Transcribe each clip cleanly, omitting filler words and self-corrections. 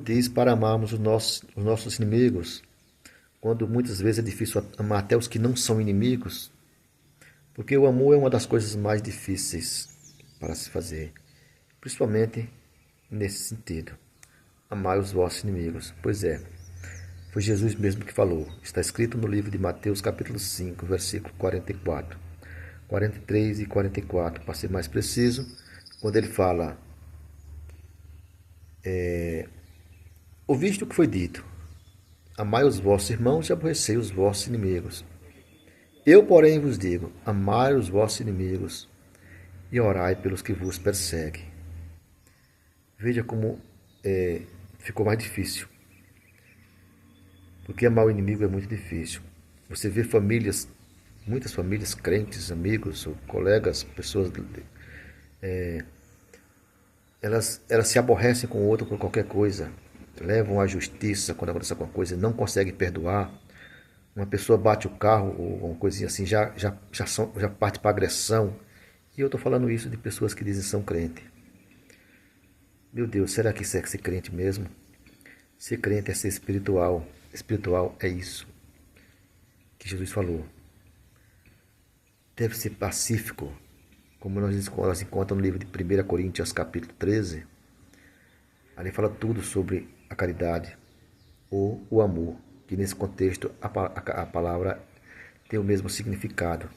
Diz para amarmos os nossos inimigos, quando muitas vezes é difícil amar até os que não são inimigos, porque o amor é uma das coisas mais difíceis para se fazer, principalmente nesse sentido. Amar os vossos inimigos. Pois é, foi Jesus mesmo que falou. Está escrito no livro de Mateus, capítulo 5, versículo 44, 43 e 44, para ser mais preciso, quando ele fala: ouviste o que foi dito, amai os vossos irmãos e aborrecei os vossos inimigos. Eu, porém, vos digo: amai os vossos inimigos e orai pelos que vos perseguem. Veja como ficou mais difícil, porque amar o inimigo é muito difícil. Você vê famílias, muitas famílias crentes, amigos, ou colegas, pessoas, elas se aborrecem com o outro por qualquer coisa, levam à justiça quando acontece alguma coisa, não conseguem perdoar. Uma pessoa bate o carro ou uma coisinha assim, já parte para agressão. E eu estou falando isso de pessoas que dizem que são crentes. Meu Deus, será que isso é ser crente mesmo? Ser crente é ser espiritual. Espiritual é isso que Jesus falou. Deve ser pacífico, como nós encontramos no livro de 1 Coríntios, capítulo 13. Ali fala tudo sobre a caridade ou o amor, que nesse contexto a palavra tem o mesmo significado.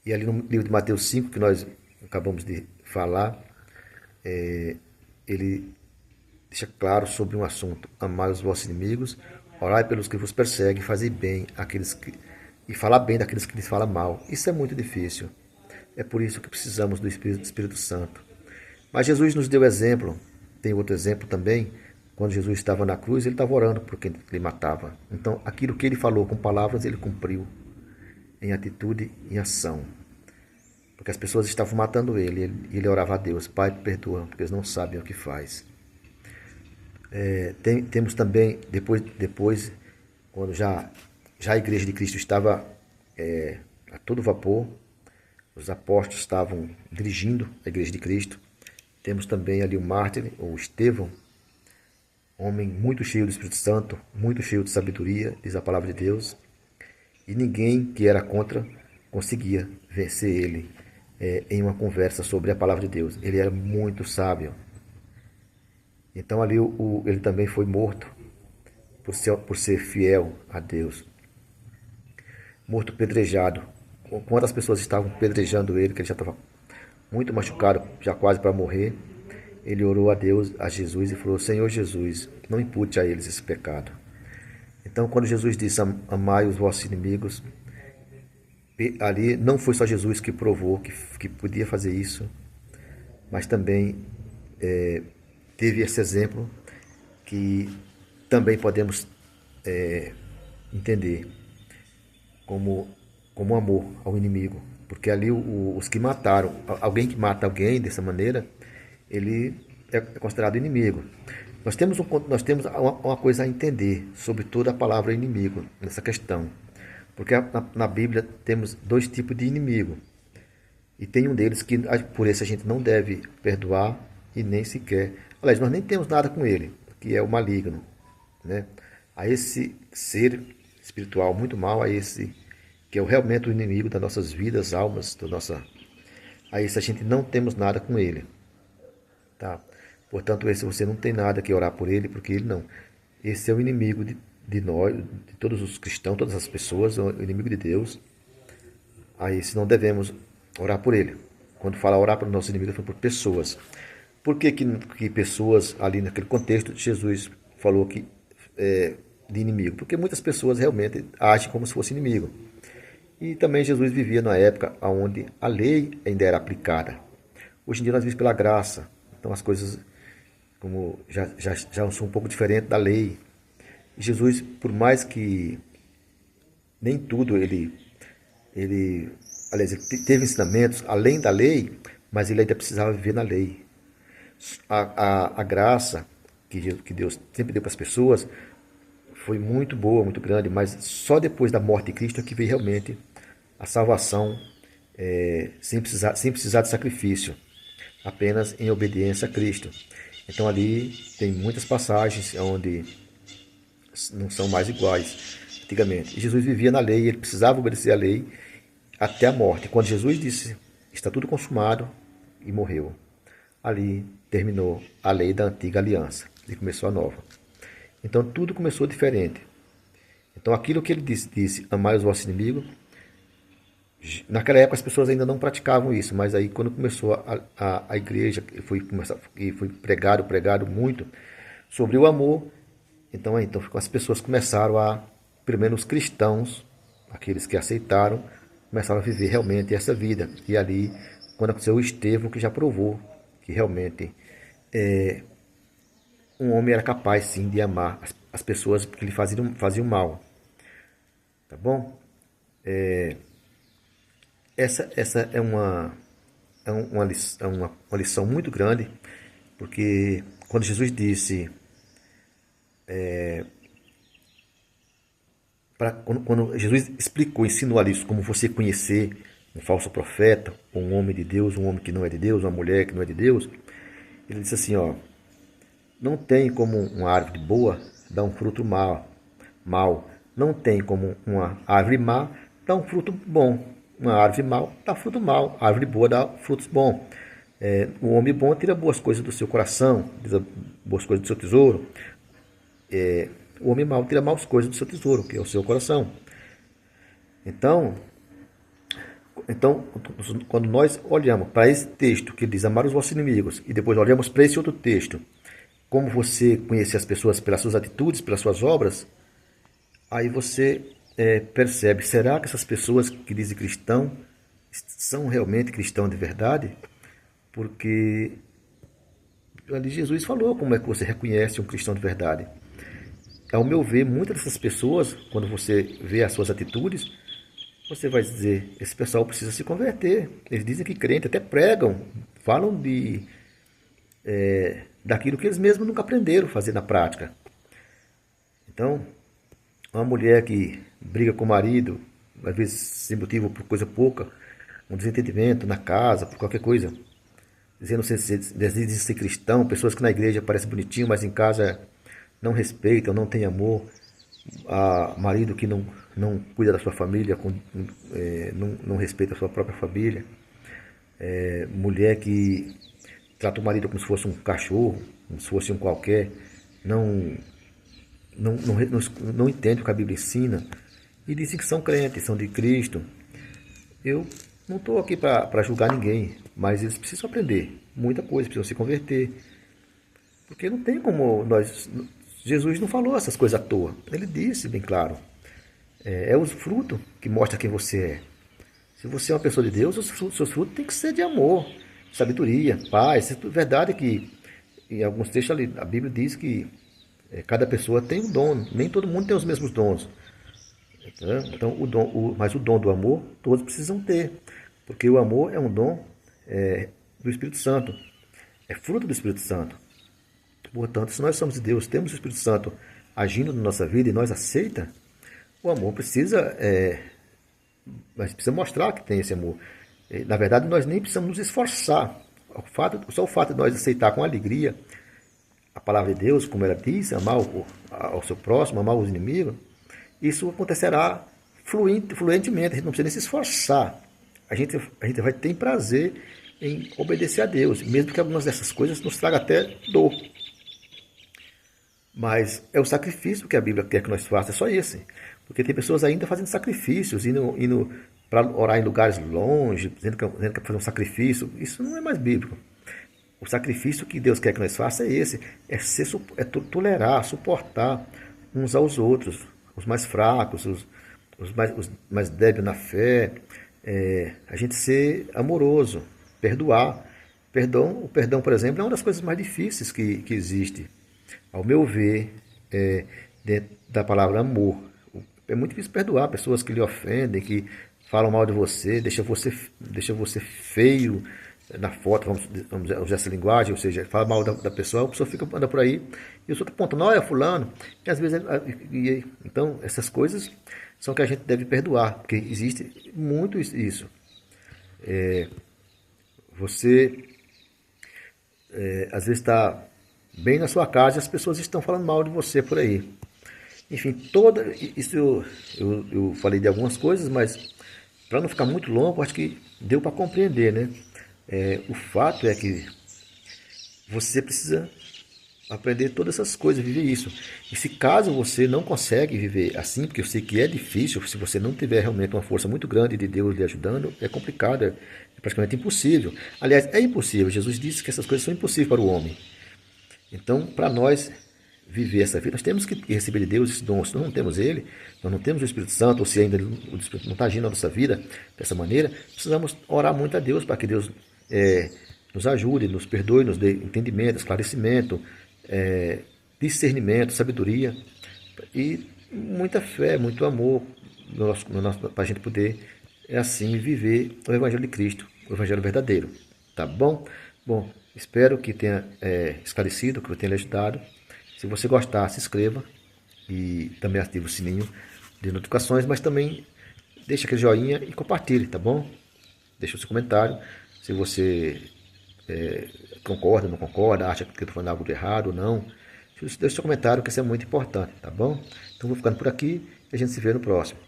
E ali no livro de Mateus 5, que nós acabamos de falar, ele deixa claro sobre um assunto: amai os vossos inimigos, orai pelos que vos perseguem, fazei bem e falar bem daqueles que lhes falam mal. Isso é muito difícil. É por isso que precisamos do Espírito Santo. Mas Jesus nos deu exemplo. Tem outro exemplo também. Quando Jesus estava na cruz, ele estava orando por quem ele matava. Então, aquilo que ele falou com palavras, ele cumpriu em atitude e em ação. Porque as pessoas estavam matando ele. E ele orava a Deus: Pai, perdoa, porque eles não sabem o que faz. Temos também, depois quando já a igreja de Cristo estava a todo vapor, os apóstolos estavam dirigindo a igreja de Cristo. Temos também ali o mártir, ou Estevão, homem muito cheio do Espírito Santo, muito cheio de sabedoria, diz a palavra de Deus. E ninguém que era contra conseguia vencer ele em uma conversa sobre a palavra de Deus. Ele era muito sábio. Então ali ele também foi morto por ser fiel a Deus. Morto pedrejado. Quantas pessoas estavam pedrejando ele, que ele já estava muito machucado, já quase para morrer. Ele orou a Deus, a Jesus, e falou: Senhor Jesus, não impute a eles esse pecado. Então, quando Jesus disse: amai os vossos inimigos, ali não foi só Jesus que provou que podia fazer isso, mas também teve esse exemplo que também podemos entender como amor ao inimigo. Porque ali os que mataram, alguém que mata alguém dessa maneira, ele é considerado inimigo. Nós temos uma coisa a entender sobre toda a palavra inimigo nessa questão. Porque na Bíblia temos dois tipos de inimigo. E tem um deles que por esse a gente não deve perdoar e nem sequer. Aliás, nós nem temos nada com ele, que é o maligno. Né? A esse ser espiritual muito mal, a esse que é realmente o inimigo das nossas vidas, almas, a esse a gente não temos nada com ele. Tá? Portanto, esse você não tem nada que orar por ele, porque ele não. Esse é o inimigo de nós, de todos os cristãos, todas as pessoas, o inimigo de Deus. A esse não devemos orar por ele. Quando fala orar para os nossos inimigos, fala por pessoas. Por que pessoas, ali naquele contexto, Jesus falou que de inimigo? Porque muitas pessoas realmente agem como se fosse inimigo. E também Jesus vivia numa época onde a lei ainda era aplicada. Hoje em dia nós vivemos pela graça. Então as coisas como já são um pouco diferentes da lei. E Jesus, por mais que nem tudo aliás, ele teve ensinamentos além da lei, mas ele ainda precisava viver na lei. A graça que Deus sempre deu para as pessoas foi muito boa, muito grande, mas só depois da morte de Cristo é que veio realmente a salvação sem precisar de sacrifício, apenas em obediência a Cristo. Então ali tem muitas passagens onde não são mais iguais antigamente. E Jesus vivia na lei, ele precisava obedecer à lei até a morte. Quando Jesus disse, está tudo consumado, e morreu. Ali terminou a lei da antiga aliança e começou a nova. Então tudo começou diferente. Então aquilo que ele disse amai os vossos inimigos, naquela época as pessoas ainda não praticavam isso, mas aí quando começou a igreja, e foi pregado muito sobre o amor, então as pessoas começaram pelo menos os cristãos, aqueles que aceitaram, começaram a viver realmente essa vida. E ali, quando aconteceu o Estevão, que já provou que realmente um homem era capaz sim de amar as pessoas que lhe faziam mal. Tá bom? Essa é uma lição muito grande, porque quando Jesus disse, quando Jesus explicou, ensinou ali como você conhecer um falso profeta, um homem de Deus, um homem que não é de Deus, uma mulher que não é de Deus, ele disse assim, ó, não tem como uma árvore boa dar um fruto mal. Não tem como uma árvore má dar um fruto bom. Uma árvore mal dá fruto mal. A árvore boa dá frutos bons. O homem bom tira boas coisas do seu coração, tira boas coisas do seu tesouro. O homem mau tira maus coisas do seu tesouro, que é o seu coração. Então, quando nós olhamos para esse texto que diz amar os vossos inimigos, e depois olhamos para esse outro texto, como você conhecer as pessoas pelas suas atitudes, pelas suas obras, aí você percebe, será que essas pessoas que dizem cristão são realmente cristãos de verdade? Porque ali Jesus falou como é que você reconhece um cristão de verdade. Ao meu ver, muitas dessas pessoas, quando você vê as suas atitudes, você vai dizer, esse pessoal precisa se converter. Eles dizem que crente, até pregam, falam daquilo que eles mesmos nunca aprenderam a fazer na prática. Então, uma mulher que briga com o marido, às vezes sem motivo por coisa pouca, um desentendimento na casa, por qualquer coisa, dizendo ser cristão, pessoas que na igreja parecem bonitinho, mas em casa não respeitam, não têm amor, marido que não cuida da sua família, não respeita a sua própria família, mulher que trata o marido como se fosse um cachorro, como se fosse um qualquer, não entende o que a Bíblia ensina, e dizem que são crentes, são de Cristo. Eu não estou aqui para julgar ninguém, mas eles precisam aprender muita coisa, precisam se converter, porque não tem como Jesus não falou essas coisas à toa, ele disse bem claro, é os frutos que mostram quem você é. Se você é uma pessoa de Deus, os seus frutos têm que ser de amor, sabedoria, paz. É verdade que em alguns textos ali, a Bíblia diz que cada pessoa tem um dom, nem todo mundo tem os mesmos dons. Então, mas o dom do amor, todos precisam ter, porque o amor é um dom do Espírito Santo, é fruto do Espírito Santo. Portanto, se nós somos de Deus, temos o Espírito Santo agindo na nossa vida e nós aceita, o amor mas precisa mostrar que tem esse amor. Na verdade, nós nem precisamos nos esforçar. Só o fato de nós aceitar com alegria a palavra de Deus, como ela diz, amar ao seu próximo, amar os inimigos, isso acontecerá fluentemente, a gente não precisa nem se esforçar. A gente vai ter prazer em obedecer a Deus, mesmo que algumas dessas coisas nos tragam até dor. Mas é o sacrifício que a Bíblia quer que nós façamos, é só esse. Porque tem pessoas ainda fazendo sacrifícios, indo para orar em lugares longe, dizendo que quer fazer um sacrifício. Isso não é mais bíblico. O sacrifício que Deus quer que nós façamos é esse, tolerar, suportar uns aos outros, os mais fracos, os mais débeis na fé, a gente ser amoroso, perdoar. O perdão, por exemplo, é uma das coisas mais difíceis que existe. Ao meu ver, dentro da palavra amor, é muito difícil perdoar pessoas que lhe ofendem, que falam mal de você, deixa você feio na foto, vamos usar essa linguagem, ou seja, fala mal da pessoa, a pessoa anda por aí e os outros apontam, não, é fulano, e às vezes, então, essas coisas são que a gente deve perdoar, porque existe muito isso. Você, às vezes, está bem na sua casa e as pessoas estão falando mal de você por aí. Enfim, toda isso eu falei de algumas coisas, mas para não ficar muito longo, acho que deu para compreender, né? O fato é que você precisa aprender todas essas coisas, viver isso. E se caso você não consegue viver assim, porque eu sei que é difícil, se você não tiver realmente uma força muito grande de Deus lhe ajudando, é complicado, é praticamente impossível. Aliás, é impossível. Jesus disse que essas coisas são impossíveis para o homem. Então, para nós viver essa vida, nós temos que receber de Deus esse dom. Se nós não temos ele, nós não temos o Espírito Santo, ou se ainda o Espírito não está agindo na nossa vida dessa maneira, precisamos orar muito a Deus para que Deus nos ajude, nos perdoe, nos dê entendimento, esclarecimento, discernimento, sabedoria e muita fé, muito amor para a gente poder assim viver o Evangelho de Cristo, o Evangelho verdadeiro. Tá bom? Bom, espero que tenha esclarecido, que eu tenha lhe ajudado. Se você gostar, se inscreva e também ative o sininho de notificações, mas também deixe aquele joinha e compartilhe, tá bom? Deixe o seu comentário se você concorda, não concorda, acha que eu estou falando algo de errado ou não. Deixe seu comentário, que isso é muito importante, tá bom? Então vou ficando por aqui e a gente se vê no próximo.